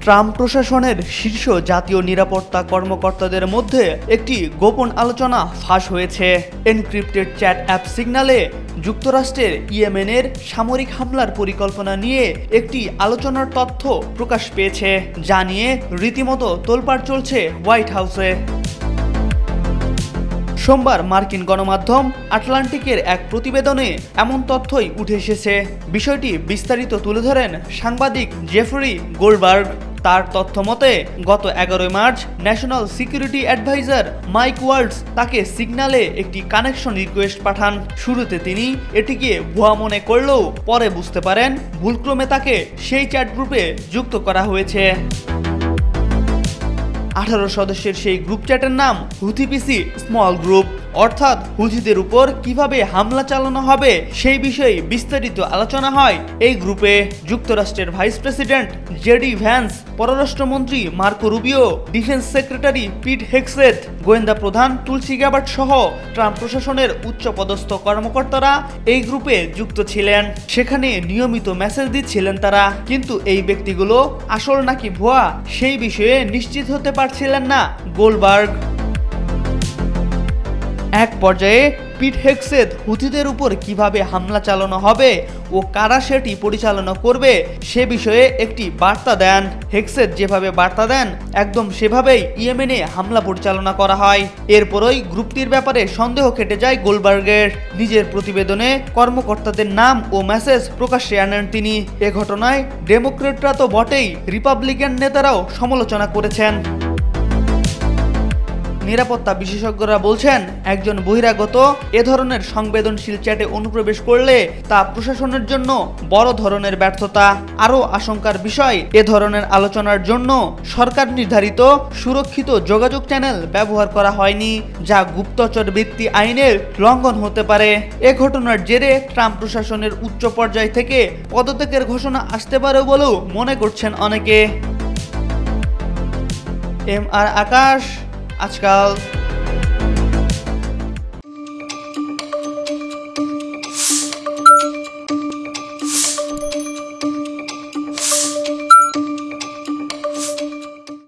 Trump প্রশাসনের শীর্ষ জাতীয় নিরাপত্তা কর্মকর্তাদের মধ্যে একটি গোপন আলোচনা ফাঁস হয়েছে। এনক্রিপ্টেড চ্যাট অ্যাপ সিগন্যালে যুক্তরাষ্ট্রের ইয়েমেনের সামরিক হামলার পরিকল্পনা নিয়ে একটি আলোচনার তথ্য প্রকাশ পেয়েছে, যা নিয়ে রীতিমতো তোলপাড় চলছে হোয়াইট হাউসে। সোমবার মার্কিন গণমাধ্যম আটলান্টিকের এক প্রতিবেদনে এমন তথ্যই উঠে এসেছে। বিষয়টি বিস্তারিত তুলে ধরেন সাংবাদিক জেফরি গোল্ডবার্গ। তার তথ্য মতে গত 11 March national security adviser Mike Waltz তাকে সিগন্যালে একটি কানেকশন রিকোয়েস্ট পাঠান। শুরুতে তিনি এটিকে ভুয়া মনে করলেও পরে বুঝতে পারেন ভুলক্রমে তাকে সেই চ্যাট গ্রুপে যুক্ত করা হয়েছে। 18 সদস্যের সেই গ্রুপ চ্যাটের নাম হুথিপিসি স্মল গ্রুপ, অর্থাৎ হুথিদের উপর কিভাবে হামলা চালানো হবে সেই বিষয়ে বিস্তারিত আলোচনা হয় এই গ্রুপে। যুক্তরাষ্ট্রের ভাইস প্রেসিডেন্ট জেডি ভ্যান্স, পররাষ্ট্রমন্ত্রী মার্কো রুবিও, ডিফেন্স সেক্রেটারি পিট হেগসেথ, গোয়েন্দা প্রধান তুলসি গ্যাবার্ট সহ ট্রাম্প প্রশাসনের উচ্চপদস্থ কর্মকর্তারা এই গ্রুপে যুক্ত ছিলেন। সেখানে নিয়মিত মেসেজ দিচ্ছিলেন তারা, কিন্তু এই ব্যক্তিগুলো আসল নাকি ভুয়া সেই বিষয়ে নিশ্চিত হতে পারছিলেন না গোল্ডবার্গ। এক পর্যায়ে পিট হেগসেথ হুথিদের উপর কিভাবে হামলা চালানো হবে ও কারা সেটি পরিচালনা করবে সে বিষয়ে একটি বার্তা দেন। হেগসেথ যেভাবে বার্তা দেন একদম সেভাবেই ইয়েমেনে হামলা পরিচালনা করা হয়। এরপরই গ্রুপটির ব্যাপারে সন্দেহ কেটে যায় গোল্ডবার্গের। নিজের প্রতিবেদনে কর্মকর্তাদের নাম ও মেসেজ প্রকাশ্যে আনেন তিনি। এ ঘটনায় ডেমোক্রেটরা তো বটেই, রিপাবলিকান নেতারাও সমালোচনা করেছেন। নিরাপত্তা বিশেষজ্ঞরা বলছেন, একজন বহিরাগত এ ধরনের সংবেদনশীল চ্যাটে অনুপ্রবেশ করলে তা প্রশাসনের জন্য বড় ধরনের ব্যর্থতা। আরও আশঙ্কার বিষয়, এ ধরনের আলোচনার জন্য সরকার নির্ধারিত সুরক্ষিত যোগাযোগ চ্যানেল ব্যবহার করা হয়নি, যা গুপ্তচর বৃত্তি আইনের লঙ্ঘন হতে পারে। এ ঘটনার জেরে ট্রাম্প প্রশাসনের উচ্চ পর্যায় থেকে পদত্যাগের ঘোষণা আসতে পারে বলেও মনে করছেন অনেকে। এম আর আকাশ, আজকাল।